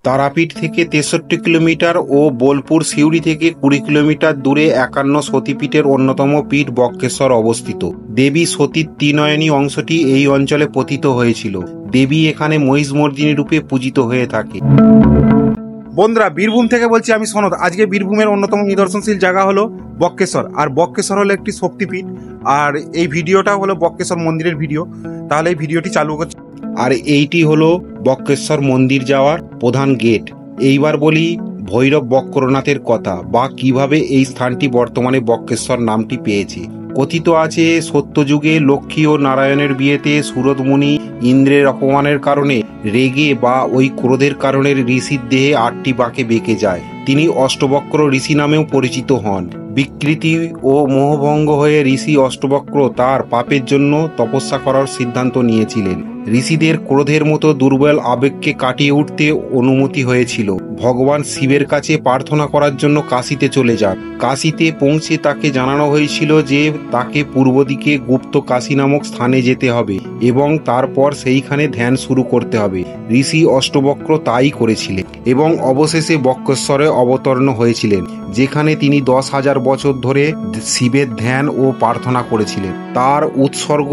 তারাপীঠ থেকে 63 কিলোমিটার ও বোলপুর সিউড়ি থেকে 20 কিলোমিটার দূরে 51 সতীপীঠের অন্যতম পীঠ বক্রেশ্বর অবস্থিত। দেবী সতীর ত্রিনয়নী অংশটি এই অঞ্চলে পতিত হয়েছিল। দেবী এখানে মহিষমর্দিনী রূপে পূজিত হয়ে থাকে। বন্ধুরা, বীরভূম থেকে বলছি আমি সনদ। আজকে বীরভূমের অন্যতম নিদর্শনশীল জায়গা হলো বক্রেশ্বর। আর বক্রেশ্বর হলো একটি শক্তিপীঠ। আর এই ভিডিওটা হলো বক্রেশ্বর মন্দিরের ভিডিও। তাহলে এই ভিডিওটি চালু করছি। আর এইটি হলো বক্রেশ্বর মন্দির যাওয়ার প্রধান গেট। এইবার বলি ভৈরব বক্রনাথের কথা, বা কিভাবে এই স্থানটি বর্তমানে বক্রেশ্বর নামটি পেয়েছে। কথিত আছে সত্যযুগে লক্ষ্মী ও নারায়ণের বিয়েতে সুরতমুনি ইন্দ্রের অপমানের কারণে রেগে বা ওই ক্রোধের কারণে ঋষির দেহে 8টি বাঁকে বেঁকে যায়। তিনি অষ্টবক্র ঋষি নামেও পরিচিত হন। বিকৃতি ও মোহভঙ্গ হয়ে ঋষি অষ্টবক্র তার পাপের জন্য তপস্যা করার সিদ্ধান্ত নিয়েছিলেন। ঋষিদের ক্রোধের মতো দুর্বল আবেগকে কাটিয়ে উঠতে অনুমতি হয়েছিল। ভগবান শিবের কাছে প্রার্থনা করার জন্য কাশীতে চলে যান। কাশীতে পৌঁছে তাকে জানানো হয়েছিল যে তাকে পূর্ব দিকে গুপ্ত কাশী নামক স্থানে যেতে হবে এবং তারপর সেইখানে ধ্যান শুরু করতে হবে। ঋষি অষ্টবক্র তাই করেছিলেন এবং অবশেষে বক্রেশ্বরে অবতর্ণ হয়েছিলেন, যেখানে তিনি 10,000 বছর ধরে শিবের ধ্যান ও প্রার্থনা করেছিলেন। তার উৎসর্গ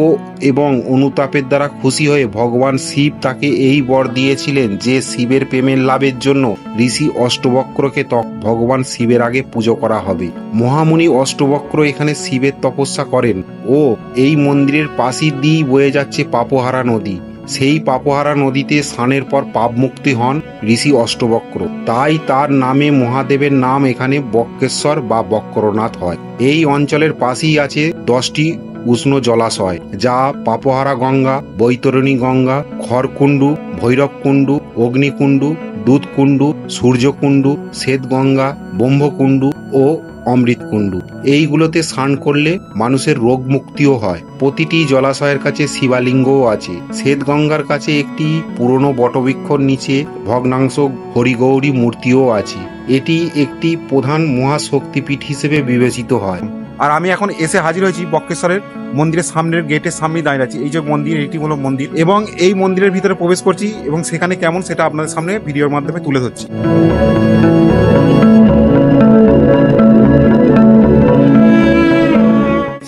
এবং অনুতাপের দ্বারা খুশি হয়ে ভগবান শিব তাকে এই বর দিয়েছিলেন যে শিবের প্রেমের লাভের জন্য ঋষি অষ্টবক্রকে ভগবান শিবের আগে পুজো করা হবে। মহামুনি অষ্টবক্র এখানে শিবের তপস্যা করেন ও এই মন্দিরের পাশের দিয়েই বয়ে যাচ্ছে পাপহারা নদী। সেই পাপহারা নদীতে স্নানের পর পাপ মুক্তি হন ঋষি অষ্টবক্র। তাই তার নামে মহাদেবের নাম এখানে বক্রেশ্বর বা বক্রনাথ হয়। এই অঞ্চলের পাশেই আছে 10টি উষ্ণ জলাশয়, যা পাপহারা গঙ্গা, বৈতরণী গঙ্গা, খড়কুণ্ডু, ভৈরবকুণ্ডু, অগ্নিকুণ্ডু, দুধকুণ্ডু, সূর্যকুণ্ডু, শ্বেতগঙ্গা, ব্রহ্মকুণ্ডু ও অমৃতকুণ্ডু। এইগুলোতে স্নান করলে মানুষের রোগ মুক্তিও হয়। প্রতিটি জলাশয়ের কাছে শিবালিঙ্গও আছে। শ্বেতগঙ্গার কাছে একটি পুরনো বটবৃক্ষর নিচে ভগ্নাংশ হরিগৌরী মূর্তিও আছে। এটি একটি প্রধান মহাশক্তিপীঠ হিসেবে বিবেচিত হয়। আর আমি এখন এসে হাজির হয়েছি বক্রেশ্বরের মন্দিরের সামনের গেটের সামনেই দাঁড়িয়ে আছি। এই যে মন্দির, এটি হলো মন্দির এবং এই মন্দিরের ভিতরে প্রবেশ করছি এবং সেখানে কেমন সেটা আপনাদের সামনে ভিডিওর মাধ্যমে তুলে ধরছি।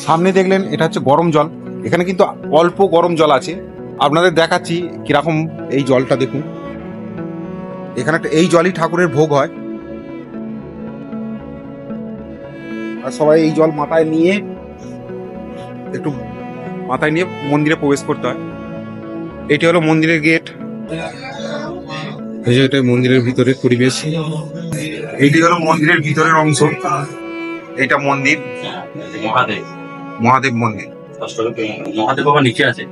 সামনে দেখলেন এটা হচ্ছে গরম জল। এখানে কিন্তু অল্প গরম জল আছে। আপনাদের দেখাচ্ছি কিরকম এই জলটা দেখুন। এখানে এই জলই ঠাকুরের ভোগ হয়। আর সবাই এই জল মাথায় নিয়ে মন্দিরে প্রবেশ করতে হয়। এটি হলো মন্দিরের গেট। এই যে এটা মন্দিরের ভিতরের পরিবেশ। এইটি হলো মন্দিরের ভিতরের অংশ। এটা মন্দির মহাদেব মন্দির। মহাদেব বাবা নিচে আছে।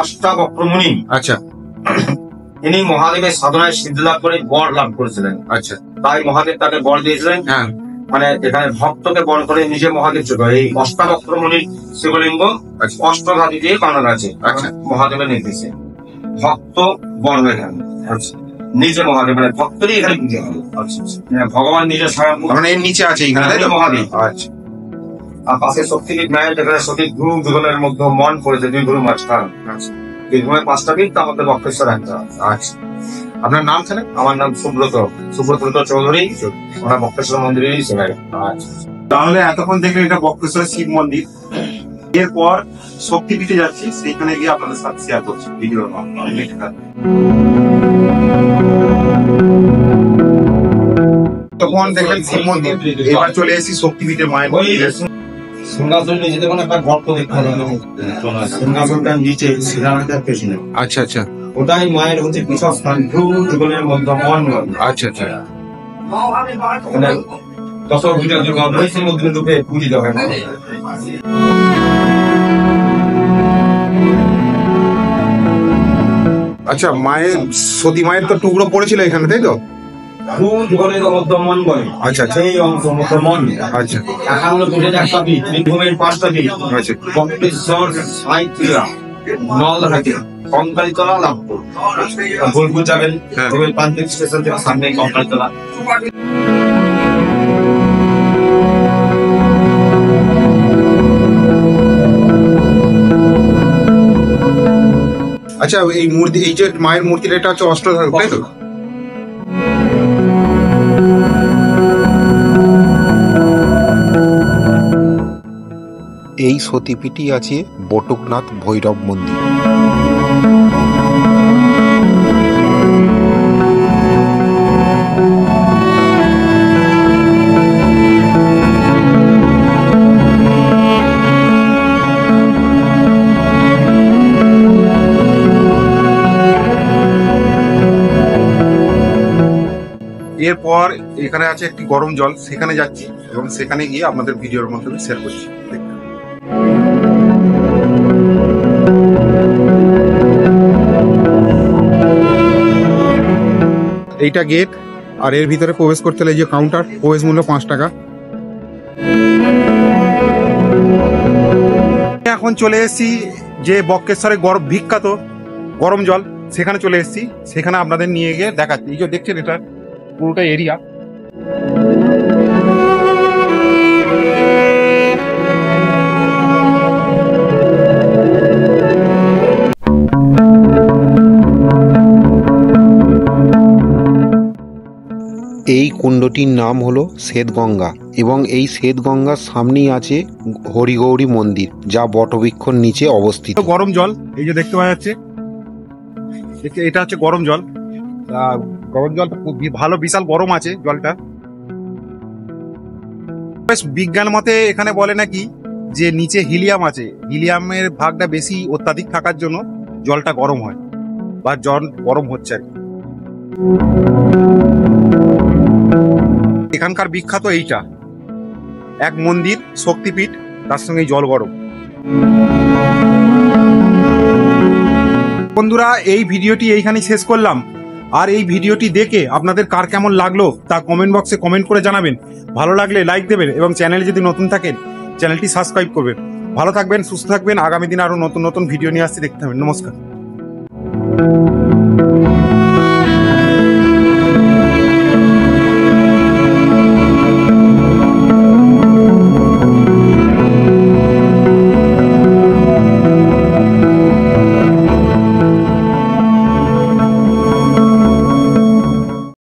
অষ্টাবক্রমুনি, আচ্ছা, তিনি মহাদেবের সাধনায় সিদ্ধি লাভ করে বর লাভ করেছিলেন। আচ্ছা, তাই মহাদেব তাকে বর দিয়েছিলেন। হ্যাঁ, মানে এখানে ভক্তকে বর করে নিজে মহাদেব ছিল। এই অষ্টাবক্রমুনির শিবলিঙ্গ অষ্টধাতু দিয়ে বানানো আছে। আচ্ছা, মহাদেবের নির্দেশে ভক্ত বর এখানে। আচ্ছা, নিজে মহাদেব মানে ভক্তরই এখানে পুজো হবে। আচ্ছা, ভগবান নিজে স্বয়ং মানে এর নিচে আছে এখানে মহাদেব। আচ্ছা, আর পাশে শক্তিপীঠ ন্যায় যেখানে সঠিক গুরু দুজনের মধ্যে মন পড়েছে, দুই গুরু মাঝখান। আচ্ছা, বীরভূমের 5টা পীঠ, তার মধ্যে বক্রেশ্বর একটা। আচ্ছা। আপনার নাম ছিল? আমার নাম সুব্রত চৌধুরী। ওরা বক্রেশ্বর মন্দিরেরই ছিলেন। আচ্ছা, তাহলে এতক্ষণ দেখলে এটা বক্রেশ্বর শিব মন্দির। এরপর শক্তিপীঠে যাচ্ছি, সেইখানে গিয়ে আপনাদের সাথে শেয়ার করছি ভিডিওর মাধ্যমে। তখন দেখলেন শিব মন্দির, এবার চলে এসেছি শক্তিপীঠের মায়ের মন্দিরে। সিংহাসন নিচে দেখুন একটা গর্ত দেখতে পাবেন। সিংহাসনটার নিচে শ্রীরামের পেছনে। আচ্ছা, আচ্ছা, ওটাই মায়ের হচ্ছে পীঠস্থান, যুগলের মধ্যে মন। আচ্ছা, আচ্ছা। দশভূজা দুর্গা মহিষের মধ্যে রূপে পূজিত হয়। আচ্ছা, মায়ের সতী মায়ের তো টুকরো পড়েছিল এখানে, তাই তো? আচ্ছা, সেই অংশ মন। আচ্ছা, 5টা পীঠ। বক্রেশ্বর, সাঁইথিয়া, নলহাটি, কঙ্কালীতলা, লাভপুর। বোলপুর যাবেন, প্রান্তিক স্টেশন থেকে সামনে কঙ্কালীতলা। আচ্ছা, এই মূর্তি, এই যে মায়ের মূর্তিটা, এটা হচ্ছে অষ্টধাতু, তাই তো? এই সতীপীঠই আছে বটকনাথ ভৈরব মন্দির। এরপর এখানে আছে একটি গরম জল, সেখানে যাচ্ছি এবং সেখানে গিয়ে আপনাদের ভিডিওর মাধ্যমে শেয়ার করছি। এইটা গেট, আর এর ভিতরে প্রবেশ করতে হলে এই যে কাউন্টার, প্রবেশ মূল্য 5 টাকা। এখন চলে এসেছি যে বক্রেশ্বরের বিখ্যাত গরম জল, সেখানে চলে এসেছি। সেখানে আপনাদের নিয়ে গিয়ে দেখাচ্ছি। এই যে দেখছেন, এটা পুরোটা এরিয়া। এই কুণ্ডটির নাম হলো শ্বেতগঙ্গা এবং এই শ্বেতগঙ্গার সামনেই আছে হরিগৌরী মন্দির, যা বটবৃক্ষর নিচে অবস্থিত। গরম জল এই যে দেখতে পাওয়া যাচ্ছে, এটা হচ্ছে গরম জল। গরম জলটা খুব ভালো, বিশাল গরম আছে জলটা। বিজ্ঞান মতে এখানে বলে নাকি যে নিচে হিলিয়াম আছে, হিলিয়ামের ভাগটা বেশি অত্যাধিক থাকার জন্য জলটা গরম হয় বা জল গরম হচ্ছে আর কি। এখানকার বিখ্যাত এইটা এক মন্দির, শক্তিপীঠ, তার সঙ্গে জল গরম। বন্ধুরা, এই ভিডিওটি এইখানেই শেষ করলাম। আর এই ভিডিওটি দেখে আপনাদের কার কেমন লাগলো তা কমেন্ট বক্সে কমেন্ট করে জানাবেন। ভালো লাগলে লাইক দেবেন এবং চ্যানেলে যদি নতুন থাকেন চ্যানেলটি সাবস্ক্রাইব করবেন। ভালো থাকবেন, সুস্থ থাকবেন। আগামী দিনে আরো নতুন নতুন ভিডিও নিয়ে আসতে দেখতে হবে। নমস্কার।